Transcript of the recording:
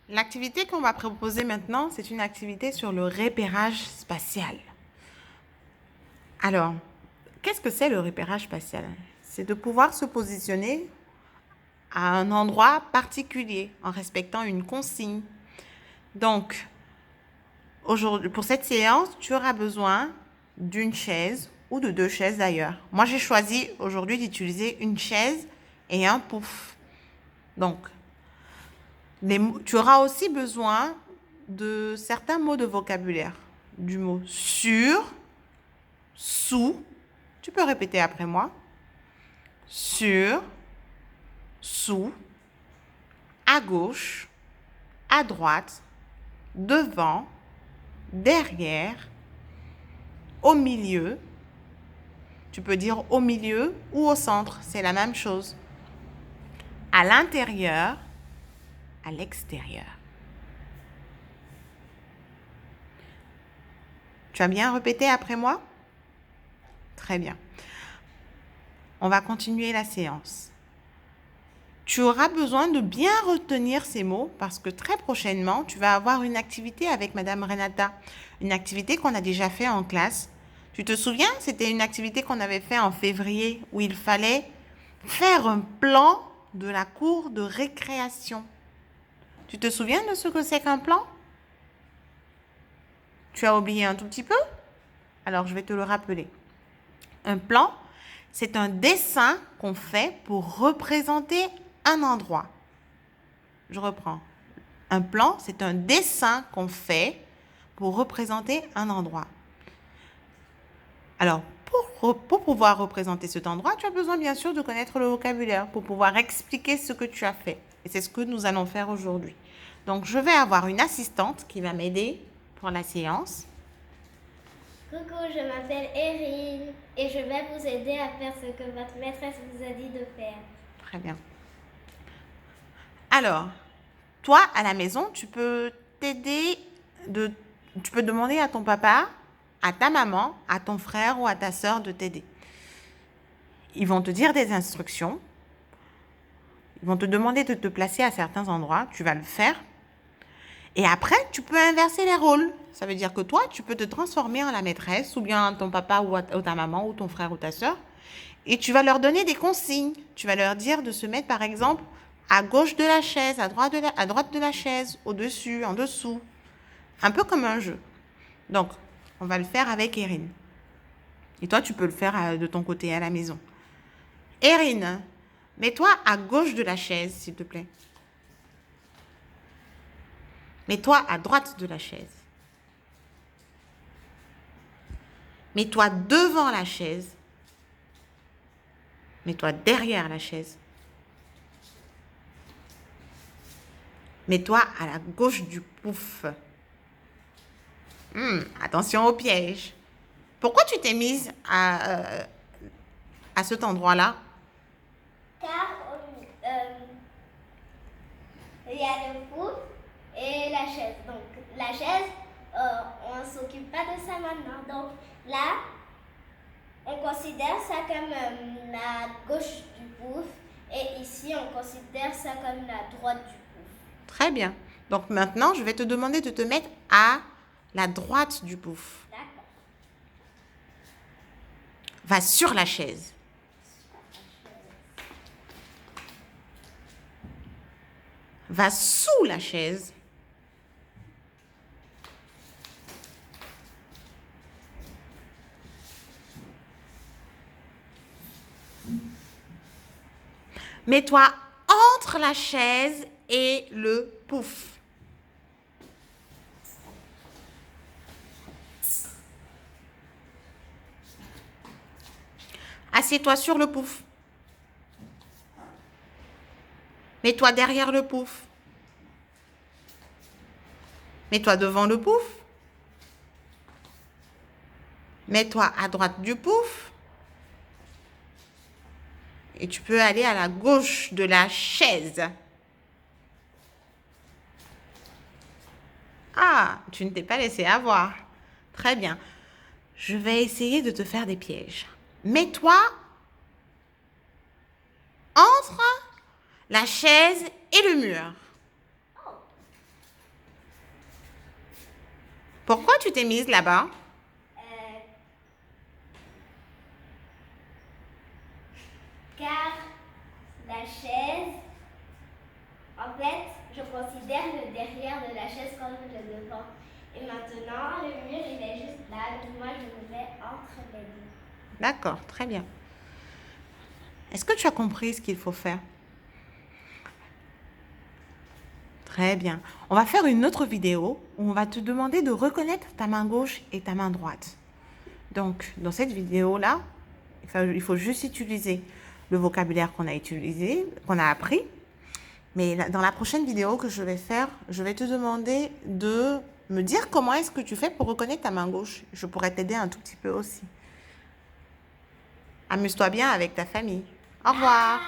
L'activité qu'on va proposer maintenant, c'est une activité sur le repérage spatial. Alors, qu'est-ce que c'est le repérage spatial? C'est de pouvoir se positionner à un endroit particulier en respectant une consigne. Donc, aujourd'hui, pour cette séance, tu auras besoin d'une chaise ou de deux chaises d'ailleurs. Moi, j'ai choisi aujourd'hui d'utiliser une chaise et un pouf. Donc, tu auras aussi besoin de certains mots de vocabulaire. Du mot sur, sous. Tu peux répéter après moi. Sur, sous, à gauche, à droite, devant, derrière, au milieu. Tu peux dire au milieu ou au centre, c'est la même chose. À l'intérieur, à l'extérieur. Tu as bien répété après moi? Très bien. On va continuer la séance. Tu auras besoin de bien retenir ces mots parce que très prochainement, tu vas avoir une activité avec Madame Renata. Une activité qu'on a déjà fait en classe. Tu te souviens? C'était une activité qu'on avait fait en février où il fallait faire un plan de la cour de récréation. Tu te souviens de ce que c'est qu'un plan? Tu as oublié un tout petit peu? Alors, je vais te le rappeler. Un plan, c'est un dessin qu'on fait pour représenter un endroit. Je reprends. Un plan, c'est un dessin qu'on fait pour représenter un endroit. Alors, pour pouvoir représenter cet endroit, tu as besoin bien sûr de connaître le vocabulaire pour pouvoir expliquer ce que tu as fait. Et c'est ce que nous allons faire aujourd'hui. Donc, je vais avoir une assistante qui va m'aider pour la séance. Coucou, je m'appelle Erin et je vais vous aider à faire ce que votre maîtresse vous a dit de faire. Très bien. Alors, toi, à la maison, tu peux tu peux demander à ton papa, à ta maman, à ton frère ou à ta sœur de t'aider. Ils vont te dire des instructions. Ils vont te demander de te placer à certains endroits. Tu vas le faire. Et après, tu peux inverser les rôles. Ça veut dire que toi, tu peux te transformer en la maîtresse ou bien ton papa ou ta maman ou ton frère ou ta sœur. Et tu vas leur donner des consignes. Tu vas leur dire de se mettre, par exemple, à gauche de la chaise, à droite de la chaise, au-dessus, en dessous. Un peu comme un jeu. Donc, on va le faire avec Erin. Et toi, tu peux le faire de ton côté à la maison. Erin, mets-toi à gauche de la chaise, s'il te plaît. Mets-toi à droite de la chaise. Mets-toi devant la chaise. Mets-toi derrière la chaise. Mets-toi à la gauche du pouf. Attention au piège. Pourquoi tu t'es mise à cet endroit-là? Car il y a le pouf et la chaise. Donc la chaise, on ne s'occupe pas de ça maintenant. Donc là, on considère ça comme la gauche du pouf et ici, on considère ça comme la droite du pouf. Très bien. Donc maintenant, je vais te demander de te mettre à la droite du pouf. D'accord. Va sur la chaise. Va sous la chaise. Mets-toi entre la chaise et le pouf. Assieds-toi sur le pouf. Mets-toi derrière le pouf. Mets-toi devant le pouf. Mets-toi à droite du pouf. Et tu peux aller à la gauche de la chaise. Ah, tu ne t'es pas laissé avoir. Très bien. Je vais essayer de te faire des pièges. Mets-toi entre la chaise et le mur. Pourquoi tu t'es mise là-bas? Euh, car la chaise, en fait, je considère le derrière de la chaise comme le devant. Et maintenant, le mur, il est juste là. Donc moi, je me mets entre les deux. D'accord, très bien. Est-ce que tu as compris ce qu'il faut faire? Très bien. On va faire une autre vidéo où on va te demander de reconnaître ta main gauche et ta main droite. Donc, dans cette vidéo-là, il faut juste utiliser le vocabulaire qu'on a utilisé, qu'on a appris. Mais dans la prochaine vidéo que je vais faire, je vais te demander de me dire comment est-ce que tu fais pour reconnaître ta main gauche. Je pourrais t'aider un tout petit peu aussi. Amuse-toi bien avec ta famille. Au revoir.